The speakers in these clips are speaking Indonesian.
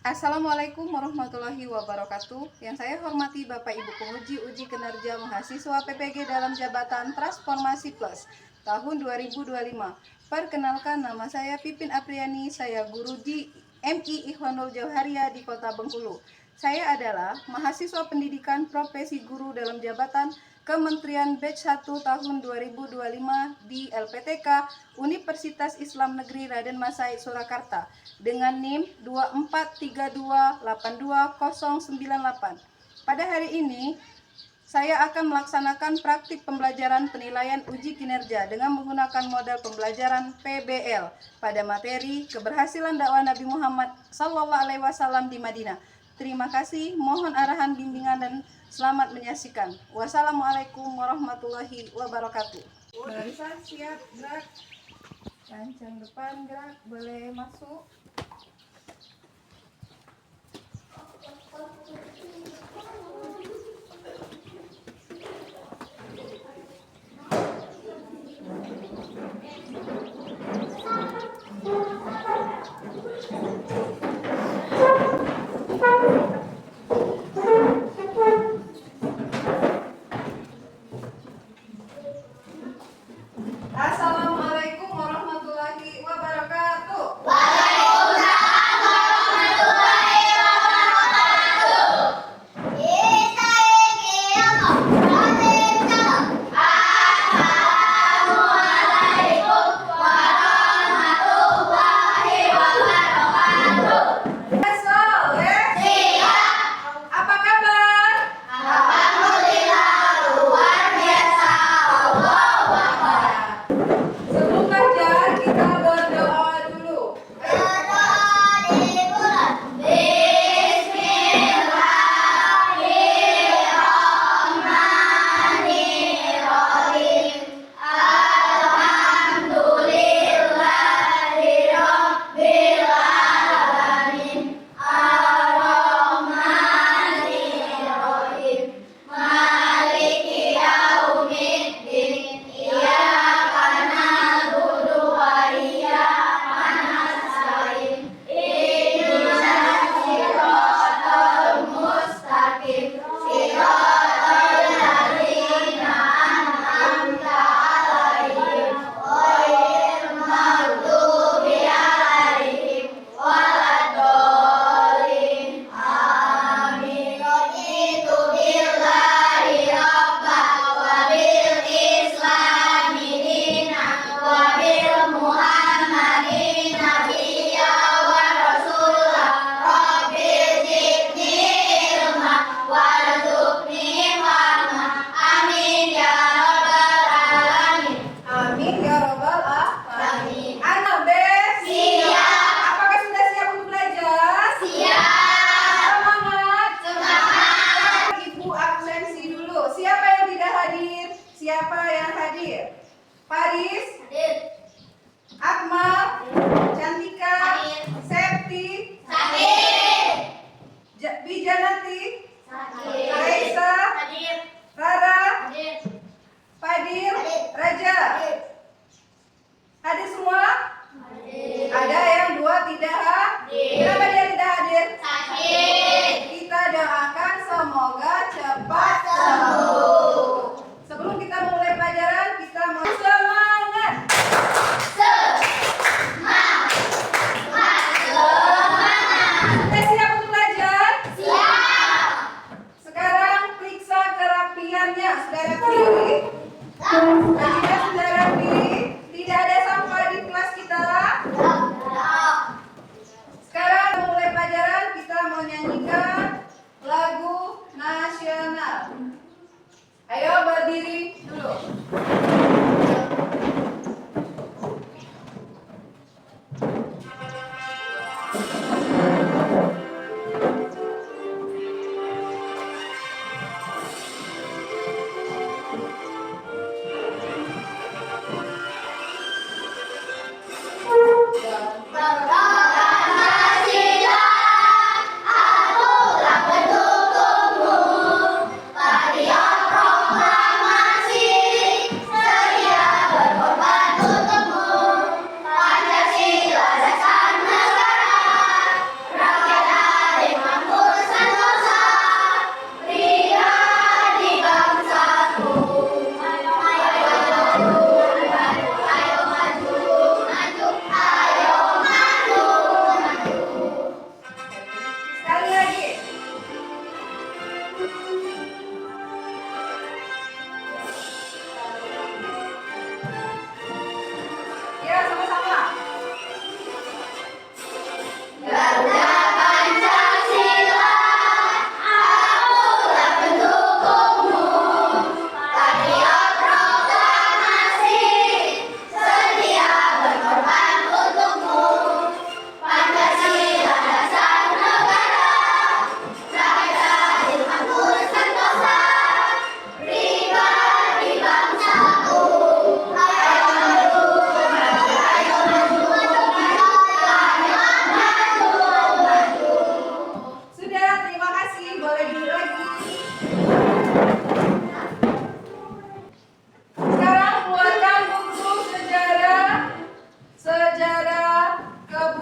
Assalamualaikum warahmatullahi wabarakatuh. Yang saya hormati Bapak Ibu penguji uji kinerja mahasiswa PPG dalam jabatan Transformasi Plus tahun 2025. Perkenalkan, nama saya Pipin Apriani, saya guru di MI Ikhwanul Jauharia di Kota Bengkulu. Saya adalah mahasiswa pendidikan profesi guru dalam jabatan Kementerian Batch 1 tahun 2025 di LPTK Universitas Islam Negeri Raden Masai Surakarta dengan NIM 243282098. Pada hari ini saya akan melaksanakan praktik pembelajaran penilaian uji kinerja dengan menggunakan model pembelajaran PBL pada materi keberhasilan dakwah Nabi Muhammad SAW di Madinah. Terima kasih, mohon arahan bimbingan dan selamat menyaksikan. Wassalamualaikum warahmatullahi wabarakatuh. Barisan siap, gerak. Rancang depan gerak, boleh masuk. Assalamualaikum warahmatullahi wabarakatuh. Waalaikumsalam warahmatullahi wabarakatuh. Assalamualaikum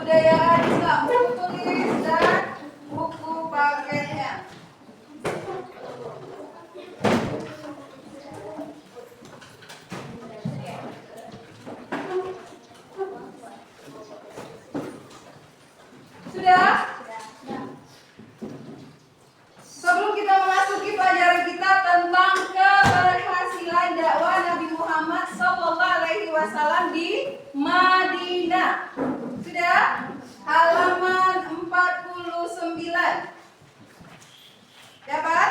Kebudayaan Islam, buku tulis dan buku paketnya. Sudah? Sebelum kita memasuki pelajaran kita tentang keberhasilan dakwah Nabi Muhammad SAW di Madinah. Sudah? Halaman 49. Dapat?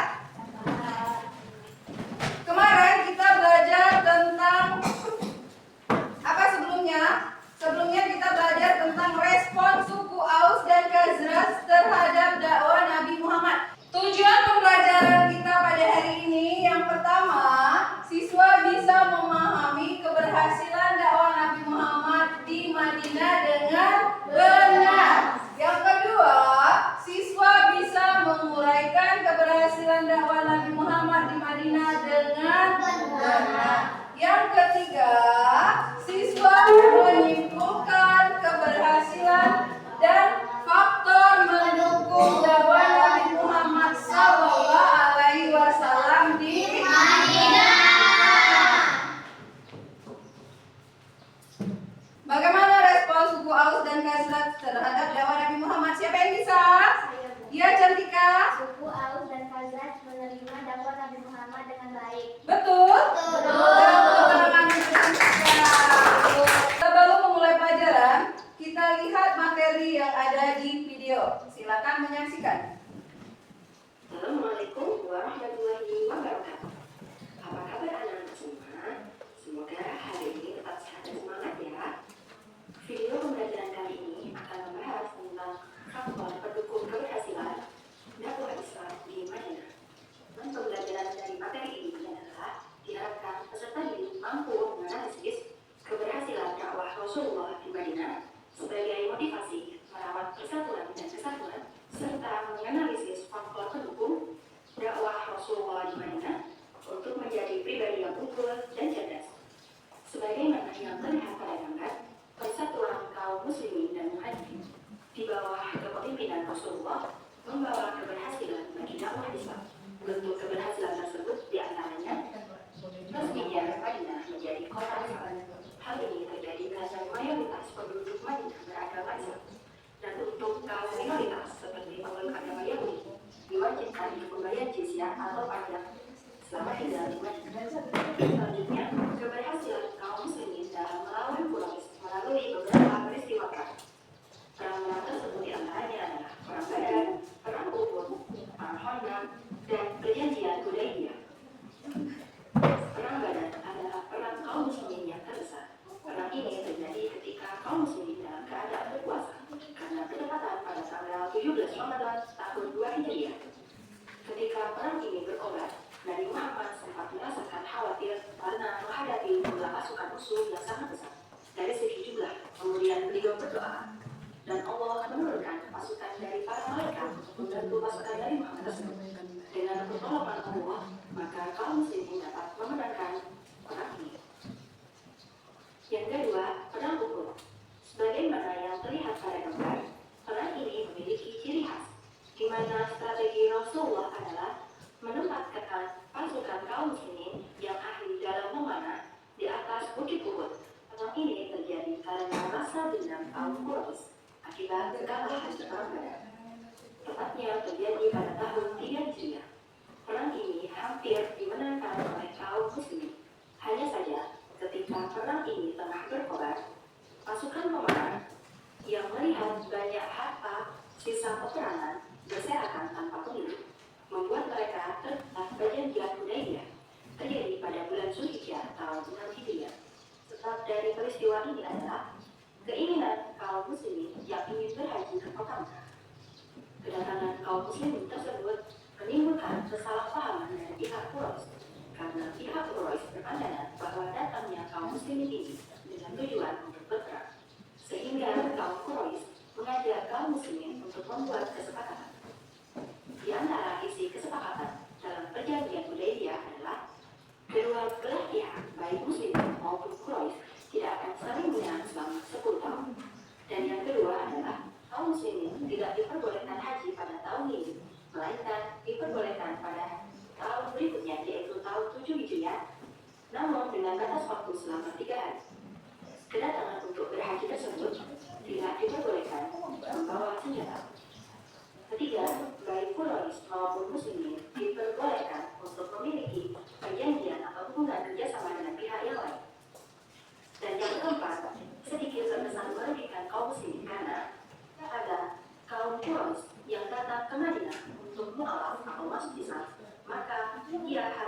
Kemarin kita belajar tentang apa sebelumnya? Sebelumnya kita belajar tentang respon suku Aus dan Khazraj terhadap dakwah Nabi Muhammad. Tujuan pembelajaran kita pada hari ini yang pertama, siswa bisa memahami keberhasilan dakwah Nabi Muhammad di Madinah dengan benar. Yang kedua, siswa bisa menguraikan keberhasilan dakwah Nabi Muhammad di Madinah dengan benar. Yang ketiga, siswa menyimpulkan keberhasilan dan faktor mendukung dakwah Nabi Muhammad SAW di Madinah. Bagaimana respon suku Aus dan Khazraj terhadap dakwah Nabi Muhammad? Siapa yang bisa? Ya, Cantika. Suku Aus dan Khazraj menerima dakwah Nabi Muhammad dengan baik. Betul? Sebelum memulai pelajaran, kita lihat materi yang ada di video. Silakan menyaksikan. Assalamualaikum warahmatullahi wabarakatuh. Apa kabar anak-anak semua? Semoga hari ini tetap sehat dan semangat ya. Video pembelajaran kali ini akan membahas tentang faktor pendukung keberhasilan dakwah Islam di Madinah. Dan pembelajaran dari materi ini adalah diharapkan peserta didik mampu menganalisis keberhasilan dakwah Rasulullah di Madinah sebagai motivasi merawat persatuan dan kesatuan serta menganalisis faktor pendukung dakwah Rasulullah di Madinah untuk menjadi pribadi yang unggul dan cerdas. Sebagaimana yang terlihat pada gambar, persatuan kaum muslimin dan muhajirin di bawah kepemimpinan Rasulullah membawa keberhasilan bagi dakwah Islam. Bentuk keberhasilan tersebut diantaranya resminya Madinah menjadi kota Islam. Hal ini terjadi karena mayoritas penduduk Madinah beragama Islam. Dan untuk kaum minoritas seperti pemeluk agama Yahudi diwajibkan membayar jizyah atau pajak selama tinggal di Madinah. Selanjutnya, keberhasilan kaum muslimin dalam melawan Quraisy melalui beberapa peristiwa perang. Perang-perang tersebut diantaranya adalah perang Badar, perang Uhud, perang Khandaq, dan perjanjian Hudaybiyah. Perang Badar adalah perang kaum muslimin yang terbesar. Perang ini terjadi ketika kaum muslimin dalam keadaan berpuasa karena ketepatan pada tanggal 17 Ramadan tahun 2 Hijriah. Ketika perang ini berobat, Nabi Muhammad sempat merasakan khawatir karena menghadapi jumlah pasukan musuh yang sangat besar dari segi jumlah. Kemudian beliau berdoa dan Allah menurunkan pasukan dari para malaikat untuk membantu pasukan dari Muhammad tersebut. Dengan pertolongan Allah, maka kaum muslimin dapat memenangkan perang ini. Yang kedua, perang Uhud. Sebagaimana yang terlihat pada gambar, perang ini memiliki ciri khas, di mana strategi Rasulullah adalah menempatkan pasukan kaum muslimin yang ahli dalam memanah di atas bukit Uhud. Perang ini terjadi karena rasa dendam kaum Quraisy akibat kekalahan perang Badar. Tepatnya terjadi pada tahun 3 Hijriah. Perang ini hampir dimenangkan oleh kaum muslimin. Hanya saja ketika perang ini tengah berkobar, pasukan pemenang yang melihat banyak harta sisa peperangan berserakan tanpa pemilik, membuat mereka terlibat perjanjian Hudaybiyah terjadi pada bulan Zulhijjah tahun 6 Hijriah. Sebab dari peristiwa ini adalah keinginan kaum muslimin yang ingin berhaji ke kota Mekah. Kedatangan kaum muslimin tersebut menimbulkan kesalahpahaman dari pihak Quraisy, karena pihak Quraisy berpandangan bahwa datangnya kaum muslimin ini dengan tujuan untuk berperang, sehingga kaum Quraisy mengajak kaum muslimin untuk membuat kesepakatan. Di antara isi kesepakatan dalam perjanjian Hudaybiyah adalah kedua belah pihak, baik muslimin maupun Quraisy, tidak akan saling menyerang selama 10 tahun. Dan yang kedua adalah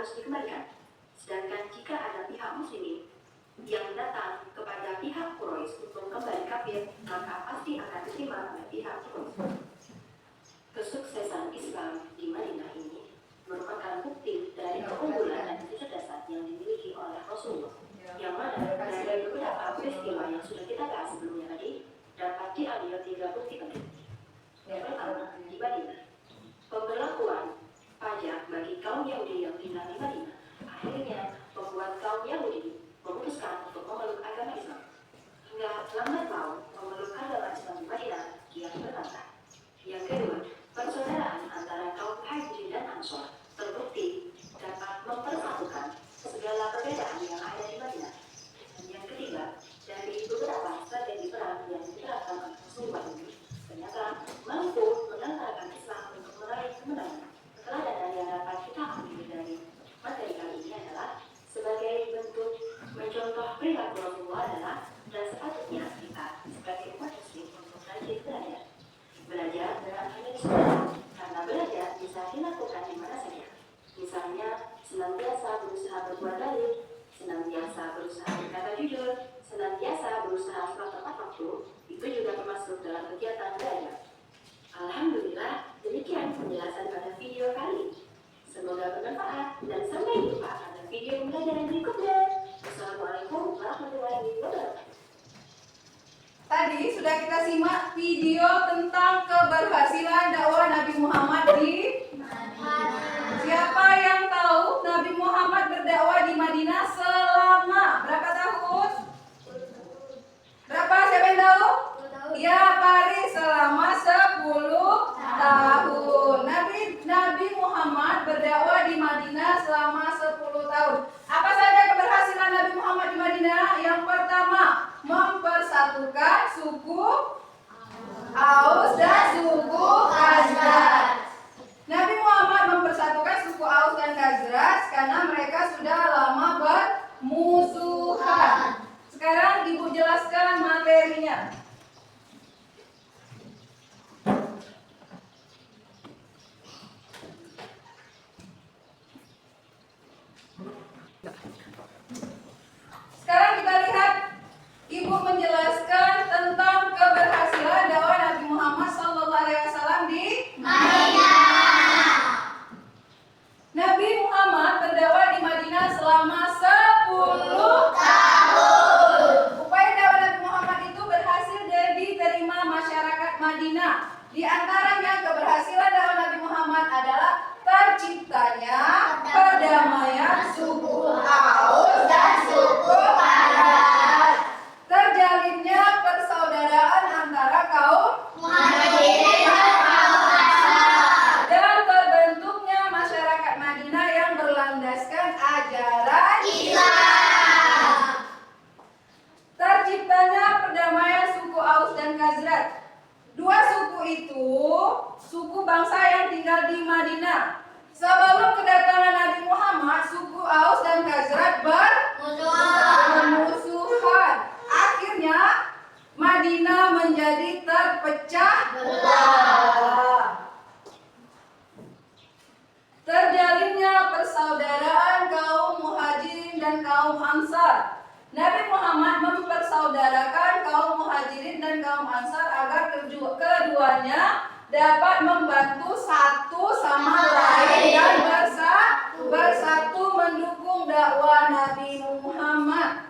harus dikembalikan. Sedangkan jika ada pihak muslimin yang datang kepada pihak Quraisy untuk kembali kafir, maka pasti akan diterima oleh pihak Quraisy. Kesuksesan Islam di Madinah ini merupakan bukti dari keunggulan dan kecerdasan yang dimiliki oleh Rasulullah, yang mana dari beberapa peristiwa yang sudah kita bahas sebelumnya tadi dapat diambil 3 bukti penting. Yang pertama, di Madinah, pemberlakuan pajak bagi kaum Yahudi yang tinggal di Madinah akhirnya membuat kaum Yahudi memutuskan untuk memeluk agama Islam. Hingga lambat laun memeluk agama Islam di Madinah kian bertambah. Yang kedua, persaudaraan antara kaum Muhajirin dan Ansor terbukti dapat mempersatukan segala perbedaan yang ada di Madinah. Dan yang ketiga, dari beberapa strategi perang yang diterapkan oleh Rasulullah ini ternyata mampu mengantarkan Islam untuk meraih kemenangan. Keteladanan yang dapat kita ambil dari materi kali ini adalah sebagai bentuk mencontoh perilaku Rasulullah adalah dan sepatutnya kita sebagai umat muslim untuk rajin belajar dalam hal ini karena belajar bisa dilakukan di mana saja. Misalnya senantiasa berusaha berbuat baik, senantiasa berusaha berkata jujur, senantiasa berusaha sholat tepat waktu, itu juga termasuk dalam kegiatan belajar. Alhamdulillah, demikian penjelasan pada video kali ini. Semoga bermanfaat dan sampai jumpa pada video pembelajaran berikutnya. Wassalamualaikum warahmatullahi wabarakatuh. Tadi sudah kita simak video tentang keberhasilan dakwah Nabi Muhammad di Siapa yang tahu Nabi Muhammad berdakwah di Madinah selama berapa tahun? Berapa? Siapa yang tahu? Ya, Paris, selama 10 tahun. Nabi Muhammad berdakwah di Madinah selama 10 tahun. Apa saja keberhasilan Nabi Muhammad di Madinah? Yang pertama, mempersatukan suku Aus dan suku Khazraj. Nabi Muhammad mempersatukan suku Aus dan Khazraj karena mereka sudah lama bermusuhan. Sekarang Ibu jelaskan materinya. Sekarang kita lihat Ibu menjelaskan tentang keberhasilan dakwah Nabi Muhammad SAW di Madinah. Nabi Muhammad berdakwah di Madinah selama 10 tahun. Upaya dakwah Nabi Muhammad itu berhasil diterima masyarakat Madinah. Di antaranya keberhasilan dakwah Nabi Muhammad adalah terciptanya perdamaian suku Aus dan suku Khazraj, terjalinnya persaudaraan antara kaum Muhajirin dan kaum Ansar, dan terbentuknya masyarakat Madinah yang berlandaskan ajaran Islam. Terciptanya perdamaian suku Aus dan Khazraj. Dua suku itu suku bangsa yang tinggal di Madinah. Sebelum kedatangan Nabi Muhammad, suku Aus dan Khazraj bermusuhan. Akhirnya Madinah menjadi terpecah belah. Terjalinnya persaudaraan kaum Muhajirin dan kaum Ansar. Nabi Muhammad mempersaudarakan kaum Muhajirin dan kaum Ansar agar keduanya dapat membantu satu sama lain dan bersatu mendukung dakwah Nabi Muhammad.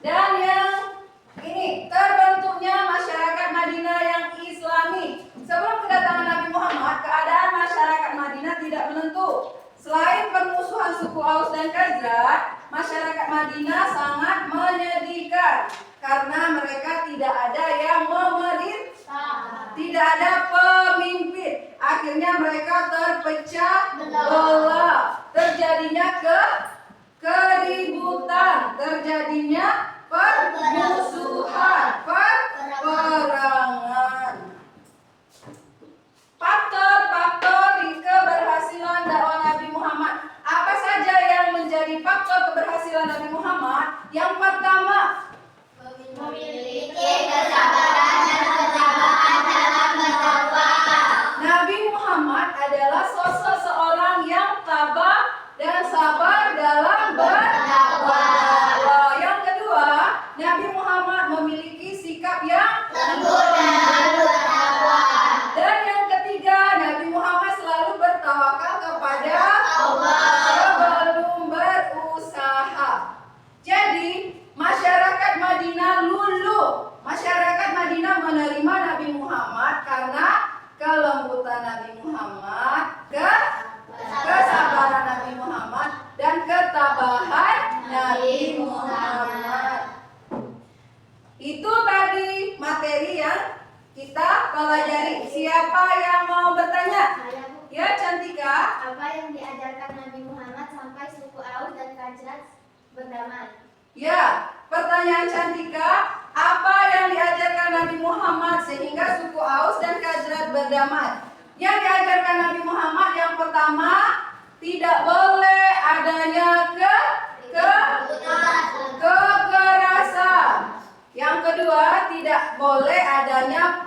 Dan yang ini, terbentuknya masyarakat Madinah yang Islami. Sebelum kedatangan Nabi Muhammad, keadaan masyarakat Madinah tidak menentu. Selain permusuhan suku Aus dan Khazraj, masyarakat Madinah sangat menyedihkan karena mereka tidak ada yang memerintah, tidak ada pemimpin. Akhirnya mereka terpecah belah, terjadinya keributan, terjadinya permusuhan, peperangan. Faktor-faktor keberhasilan dakwah Nabi Muhammad. Apa saja yang menjadi faktor keberhasilan Nabi Muhammad? Yang pertama, memiliki kesabaran dan ketabahan dalam berdakwah. Nabi Muhammad adalah sosok seorang yang materi yang kita pelajari. Siapa yang mau bertanya? Saya, Bu. Ya, Cantika. Apa yang diajarkan Nabi Muhammad sampai suku Aus dan Khazraj berdamai? Ya, pertanyaan Cantika. Apa yang diajarkan Nabi Muhammad sehingga suku Aus dan Khazraj berdamai? Yang diajarkan Nabi Muhammad yang pertama, tidak boleh adanya kekerasan. Yang kedua, tidak boleh adanya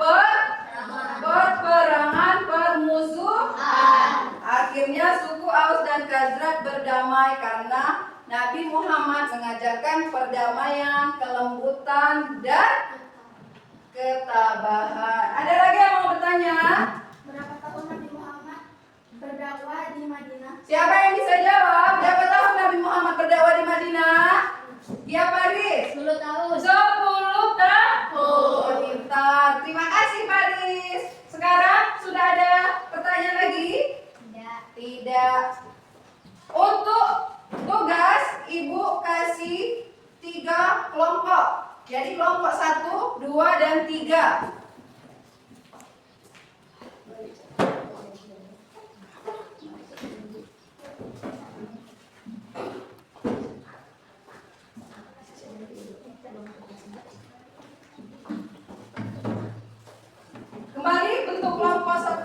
peperangan, permusuhan. Akhirnya suku Aus dan Khazraj berdamai karena Nabi Muhammad mengajarkan perdamaian, kelembutan, dan ketabahan. Ada lagi yang mau bertanya? Berapa tahun Nabi Muhammad berdakwah di Madinah? Siapa yang bisa jawab? Berapa tahun Nabi Muhammad berdakwah di Madinah? Ya, Paris. 10 tahun. 10 tahun. Pintar. Terima kasih, Paris. Sekarang sudah ada pertanyaan lagi? Tidak. Untuk tugas, Ibu kasih 3 kelompok. Jadi kelompok 1, 2, dan 3. Kembali bentuk kelompok 1.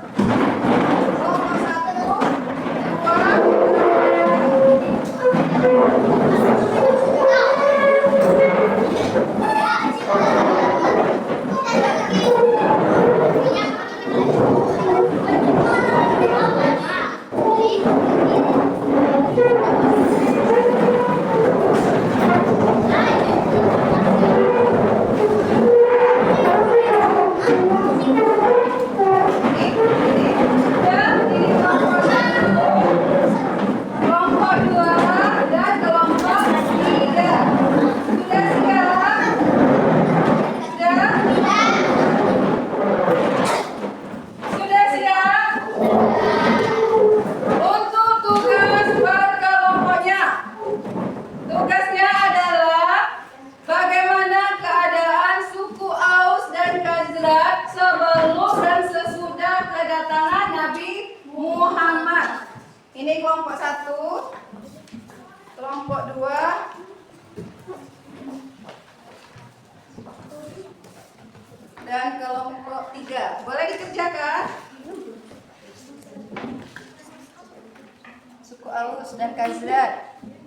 Kelompok 3. Boleh dikerjakan? Suku Aus dan Khazraj.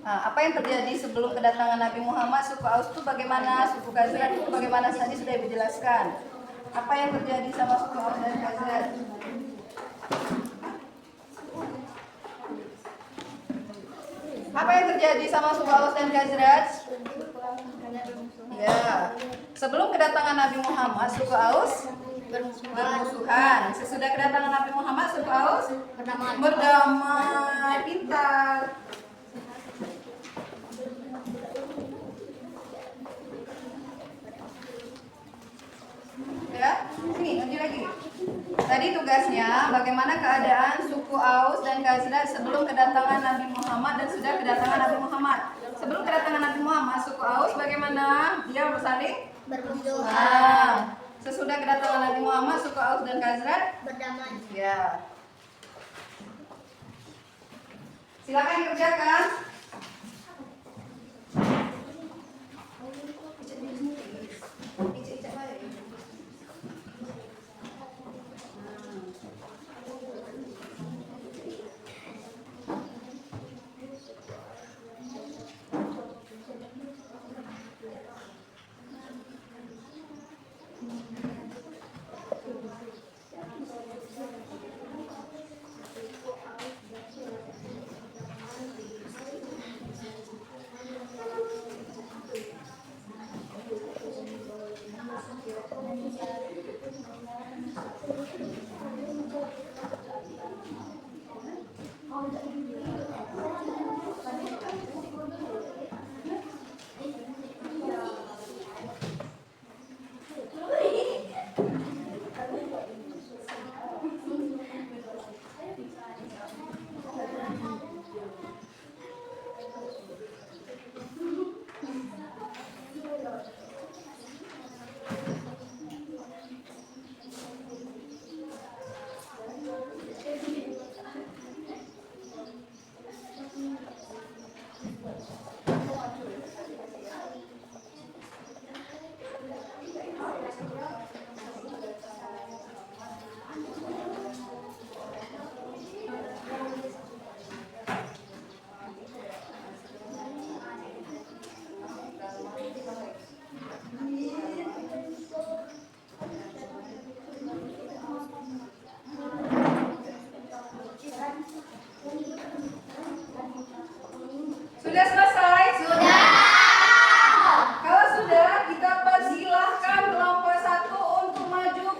Nah, apa yang terjadi sebelum kedatangan Nabi Muhammad? Suku Aus itu bagaimana? Suku Khazraj itu bagaimana? Tadi sudah Ibu jelaskan. Apa yang terjadi sama suku Aus dan Khazraj? Apa yang terjadi sama suku Aus dan Khazraj? Ya, sebelum kedatangan Nabi Muhammad, suku Aus bermusuhan. Sesudah kedatangan Nabi Muhammad, suku Aus berdamai. Pintar. Ya, sini lanjut lagi. Tadi tugasnya bagaimana keadaan suku Aus dan Khazraj sebelum kedatangan Nabi Muhammad dan sudah kedatangan Nabi Muhammad. Sebelum kedatangan Nabi Muhammad, suku Aus bagaimana? Dia bersaling bermusuhan. Sesudah kedatangan Nabi Muhammad, suku Aus dan Khazraj berdamai. ya. Silakan dikerjakan.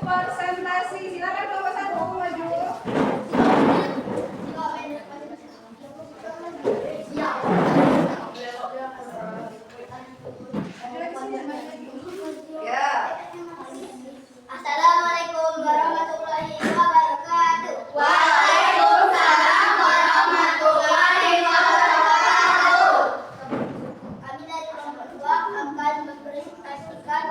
presentasi. Silakan kelompok 1 maju. Ya. Assalamualaikum warahmatullahi wabarakatuh. Waalaikumsalam warahmatullahi wabarakatuh. Kami dari kelompok 2 akan mempresentasikan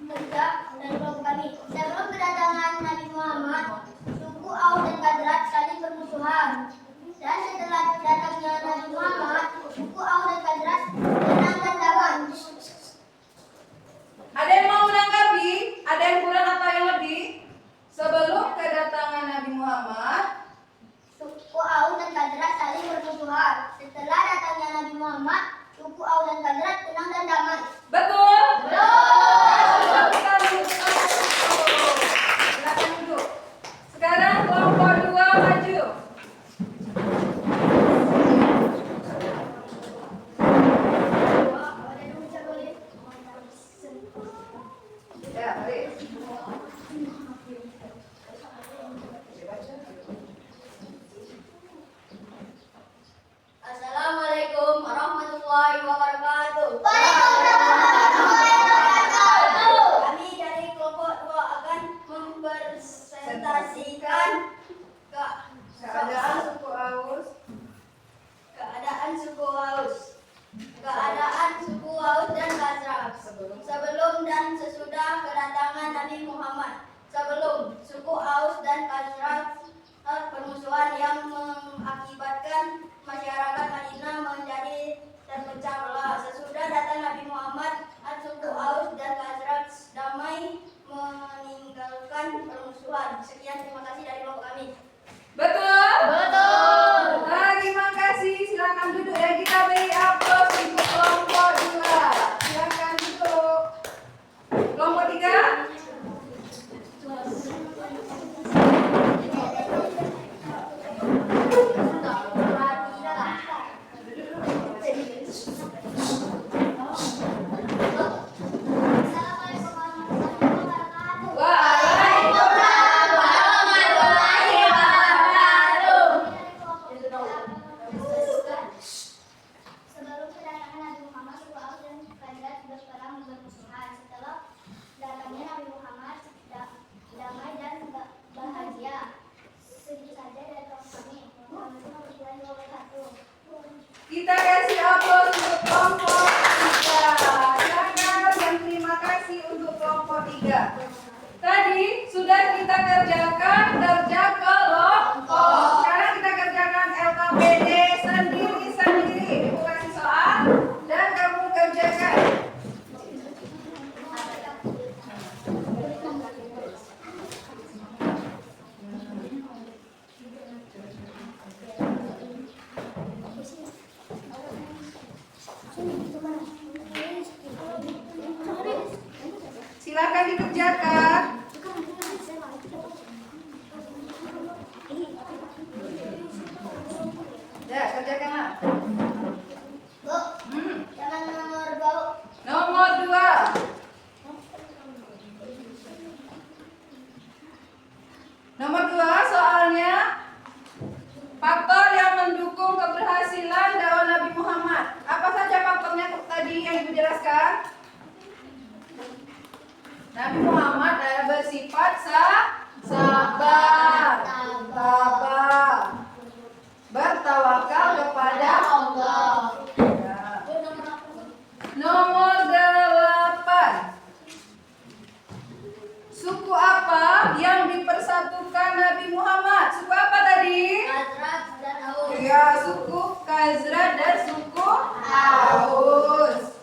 kerja dari kelompok kami. Sebelum kedatangan Nabi Muhammad, suku Aus dan Khazraj saling bermusuhan. Dan setelah datangnya Nabi Muhammad, suku Aus dan Khazraj tenang dan damai. Ada yang mau menanggapi? Ada yang kurang atau yang lebih? Sebelum kedatangan Nabi Muhammad, Suku Aus dan Khazraj saling bermusuhan. Setelah datangnya Nabi Muhammad, suku Aus dan Khazraj tenang dan damai. betul? Kita duduk. Silakan duduk. Sekarang kelompok 2 maju. Ya, mari. Assalamualaikum warahmatullahi wabarakatuh. Kami dari kelompok 2 akan mempresentasikan Keadaan suku Aus. keadaan suku Aus dan Khazraj sebelum dan sesudah kedatangan Nabi Muhammad. Sebelum, suku Aus dan Khazraj permusuhan yang mengakibatkan masyarakat Madinah menjadi terpecah belah. Sesudah datang Nabi Muhammad, suku Aus dan Khazraj damai meninggalkan permusuhan. Sekian, terima kasih dari kelompok kami. Betul? Terima kasih. Silakan duduk dan kita beri aplaus untuk kelompok 2. Silakan duduk. Kelompok 3. Waalaikumsalam warahmatullahi wabarakatuh. Sebelum kedatangan Nabi Muhammad, suku Aus dan Khazraj berperang bermusuhan. Setelah datangnya Nabi Muhammad, damai dan bahagia. Segitu saja dari kelompok kami. Wassalamualaikum warahmatullahi wabarakatuh. Kita kasih aplaus untuk kelompok 3. Silakan dan terima kasih untuk kelompok 3. Tadi sudah kita kerjakan kerja kelompok. Sekarang kita kerjakan LKPD sendiri-sendiri. Ibu kasih soal dan kamu kerjakan. Silakan dikerjakan. Ya, kerjakanlah. Bu, jangan nomor bau. Nomor 2. Nomor 2 soalnya faktor yang mendukung keberhasilan dakwah Nabi Muhammad. Apa saja faktornya tadi yang Ibu jelaskan? Nabi Muhammad bersifat sabar, bertawakal kepada Allah. Ya. Nomor 8. Suku apa yang dipersatukan Nabi Muhammad? Suku apa tadi? Khazraj dan Aus. Ya, suku Khazraj dan suku Aus.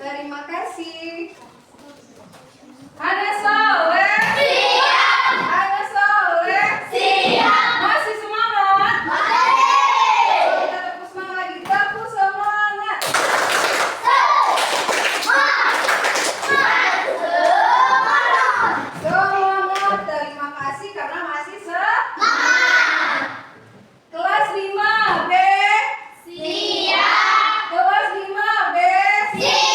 Terima kasih. Ada Soleh? Siap. Ada Soleh? Siap. Masih semangat? Masih. Kita tepuk semangat lagi. Tepuk semangat. Semangat. Terima kasih karena masih semangat. Kelas 5B. Siap. Kelas 5B. Siap.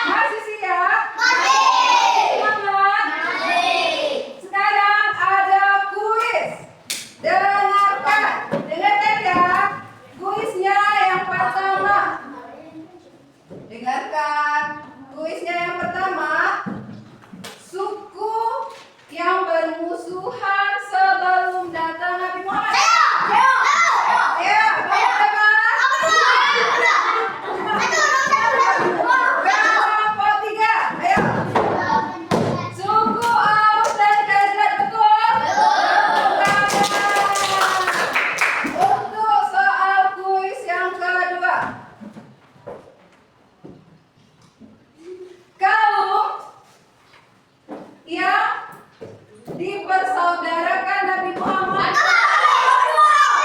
Masih siap? Masih. Semangat. Masih. Sekarang ada kuis. Dengarkan. Dengarkan ya. Kuisnya yang pertama. Dengarkan. Kuisnya yang pertama. Suku yang bermusuhan sebelum datang Nabi Muhammad. Ayo, kelompok 3. Ayo. Suku Aus dan Khazraj, betul? Bukan. Untuk soal kuis yang kedua. Kaum yang dipersaudarakan Nabi Muhammad.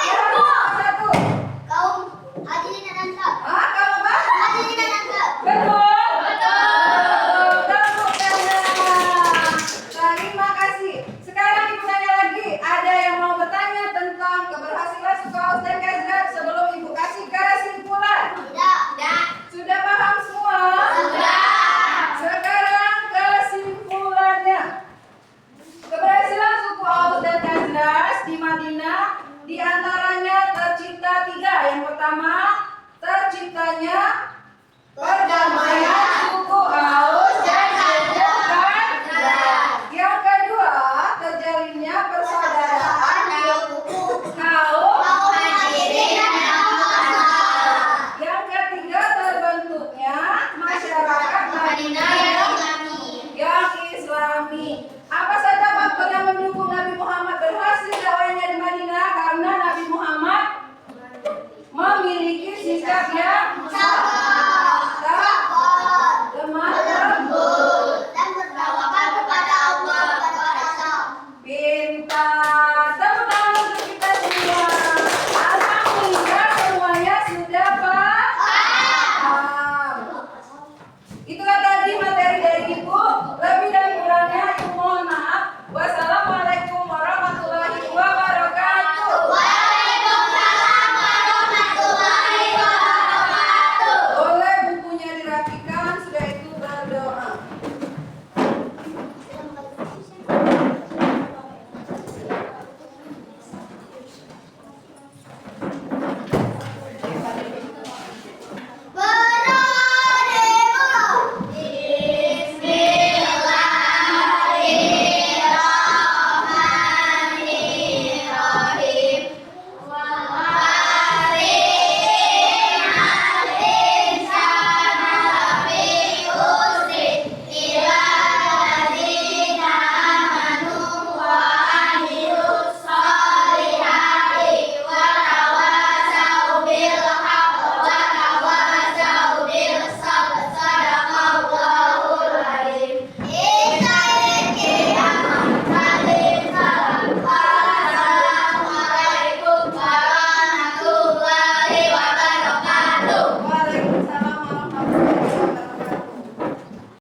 Yang satu. Kaum Hadirin dan Ansar. Kaum apa? Hadirin dan Ansar. Betul? Betul. Tepuk tangan. Terima kasih. Sekarang Ibu tanya lagi. Ada yang mau bertanya tentang keberhasilan suku Aus dan Khazraj sebelum Ibu kasih kesimpulan? Tidak. Sudah paham semua? Sudah. Sekarang kesimpulannya. Keberhasilan suku Aus dan Khazraj di Madinah di antaranya tercipta 3. Yang pertama, terciptanya perdamaian suku Aus dan Khazraj. Yang kedua, terjalinnya persaudaraan kaum. Hadirin dan Ansar. Yang ketiga, terbentuknya masyarakat Madinah yang Islami. Apa saja faktor yang mendukung Nabi Muhammad berhasil dakwahnya di Madinah? Karena Nabi Muhammad memiliki sikap yang